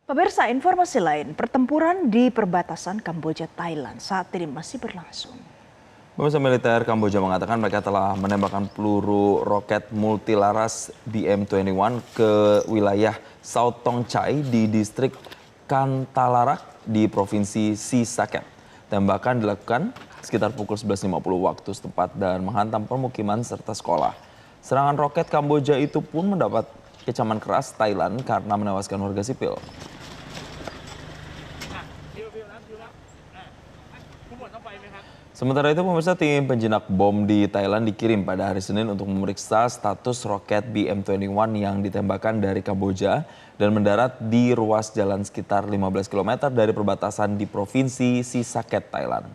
Pemirsa, informasi lain, pertempuran di perbatasan Kamboja Thailand saat ini masih berlangsung. Pemirsa militer Kamboja mengatakan mereka telah menembakkan peluru roket multilaras BM-21 ke wilayah South Tong Chai di distrik Kantalarak di provinsi Sisaket. Tembakan dilakukan sekitar pukul 11.50 waktu setempat dan menghantam permukiman serta sekolah. Serangan roket Kamboja itu pun mendapat kecaman keras Thailand karena menewaskan warga sipil. Sementara itu pemirsa, tim penjinak bom di Thailand dikirim pada hari Senin untuk memeriksa status roket BM-21 yang ditembakkan dari Kamboja dan mendarat di ruas jalan sekitar 15 km dari perbatasan di provinsi Sisaket, Thailand.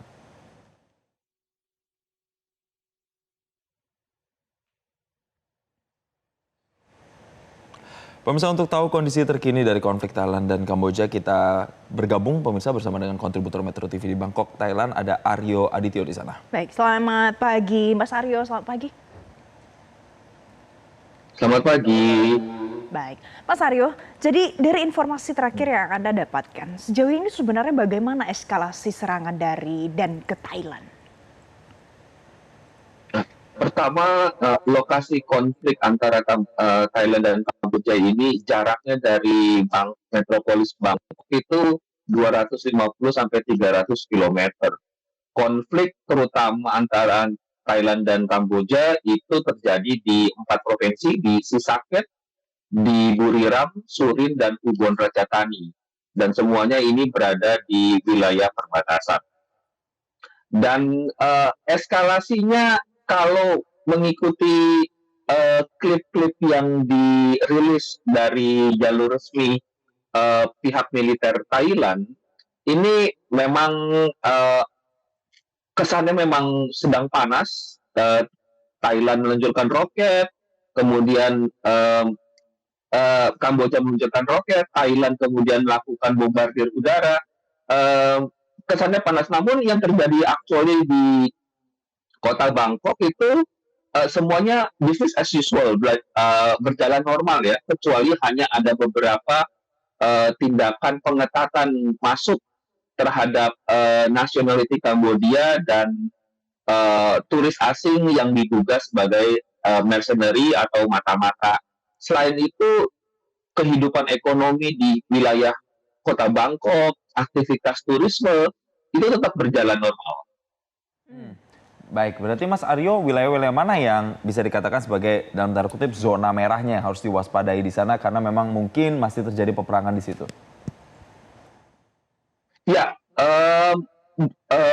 Pemirsa, untuk tahu kondisi terkini dari konflik Thailand dan Kamboja, kita bergabung pemirsa bersama dengan kontributor Metro TV di Bangkok, Thailand, ada Aryo Adityo di sana. Baik, selamat pagi Mas Aryo, selamat pagi. Selamat pagi. Baik, Mas Aryo, jadi dari informasi terakhir yang Anda dapatkan, sejauh ini sebenarnya bagaimana eskalasi serangan dari dan ke Thailand? Pertama, lokasi konflik antara Thailand dan Kamboja ini jaraknya dari metropolis Bangkok itu 250 sampai 300 kilometer. Konflik terutama antara Thailand dan Kamboja itu terjadi di 4 provinsi, di Sisaket, di Buriram, Surin, dan Ubon Ratchathani. Dan semuanya ini berada di wilayah perbatasan. Dan eskalasinya kalau mengikuti klip-klip yang dirilis dari jalur resmi pihak militer Thailand, ini memang kesannya memang sedang panas. Thailand meluncurkan roket, kemudian Kamboja meluncurkan roket, Thailand kemudian melakukan bombardir udara. Kesannya panas, namun yang terjadi actually di kota Bangkok itu semuanya business as usual, berjalan normal ya, kecuali hanya ada beberapa tindakan pengetatan masuk terhadap nationality Kamboja dan turis asing yang diduga sebagai mercenary atau mata-mata. Selain itu, kehidupan ekonomi di wilayah kota Bangkok, aktivitas turisme itu tetap berjalan normal. Baik, berarti Mas Aryo, wilayah-wilayah mana yang bisa dikatakan sebagai dalam tanda kutip zona merahnya yang harus diwaspadai di sana karena memang mungkin masih terjadi peperangan di situ? Ya,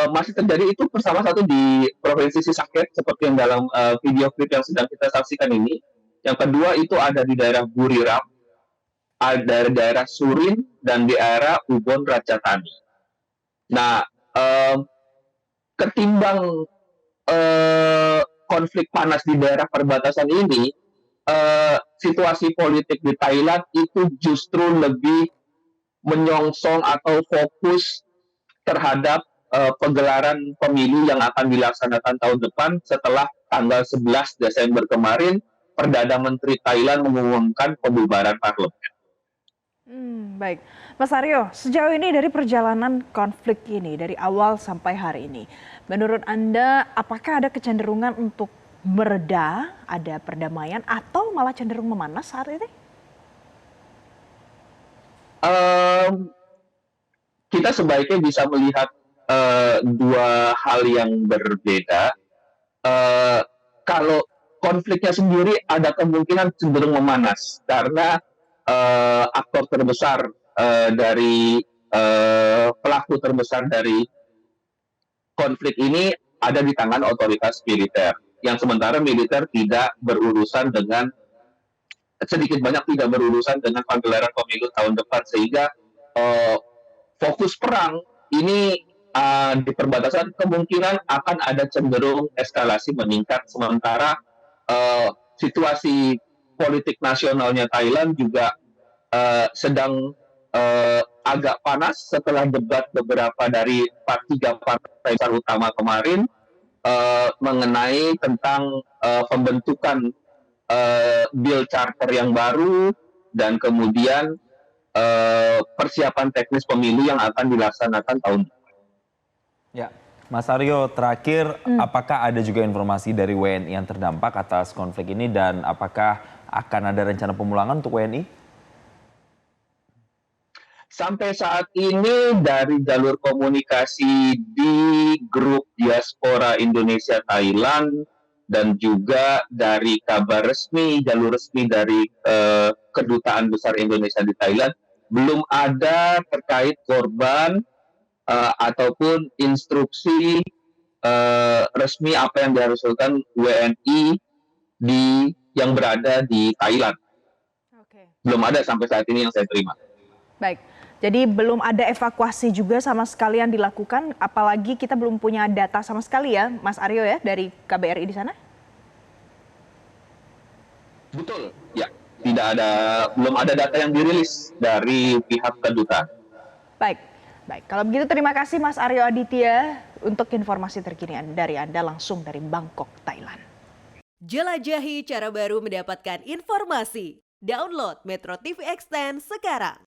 masih terjadi itu bersama satu di provinsi Sisaket seperti yang dalam video klip yang sedang kita saksikan ini. Yang kedua itu ada di daerah Buriram, ada di daerah Surin, dan di daerah Ubon Ratchathani. Nah, ketimbang konflik panas di daerah perbatasan ini, situasi politik di Thailand itu justru lebih menyongsong atau fokus terhadap pegelaran pemilu yang akan dilaksanakan tahun depan setelah tanggal 11 Desember kemarin, Perdana Menteri Thailand mengumumkan pembubaran parlemen. Baik, Mas Aryo, sejauh ini dari perjalanan konflik ini dari awal sampai hari ini, menurut Anda apakah ada kecenderungan untuk mereda, ada perdamaian atau malah cenderung memanas saat ini? Kita sebaiknya bisa melihat dua hal yang berbeda. Kalau konfliknya sendiri ada kemungkinan cenderung memanas karena aktor terbesar dari pelaku terbesar dari konflik ini ada di tangan otoritas militer, yang sementara militer tidak berurusan dengan sedikit banyak tidak berurusan dengan pagelaran pemilu tahun depan, sehingga fokus perang ini di perbatasan kemungkinan akan ada cenderung eskalasi meningkat, sementara situasi politik nasionalnya Thailand juga sedang agak panas setelah debat beberapa dari tiga partai besar utama kemarin mengenai tentang pembentukan bill charter yang baru, dan kemudian persiapan teknis pemilu yang akan dilaksanakan tahun depan. Ya, Mas Aryo, terakhir, apakah ada juga informasi dari WNI yang terdampak atas konflik ini dan apakah akan ada rencana pemulangan untuk WNI? Sampai saat ini dari jalur komunikasi di grup diaspora Indonesia Thailand dan juga dari kabar resmi, jalur resmi dari Kedutaan Besar Indonesia di Thailand, belum ada terkait korban ataupun instruksi resmi apa yang diharuskan WNI yang berada di Thailand. Oke. Belum ada sampai saat ini yang saya terima. Baik, jadi belum ada evakuasi juga sama sekali yang dilakukan, apalagi kita belum punya data sama sekali ya, Mas Aryo ya, dari KBRI di sana? Betul, ya. Belum ada data yang dirilis dari pihak kedutaan. Baik, baik. Kalau begitu terima kasih Mas Aryo Aditya untuk informasi terkini dari Anda langsung dari Bangkok, Thailand. Jelajahi cara baru mendapatkan informasi. Download Metro TV Extend sekarang.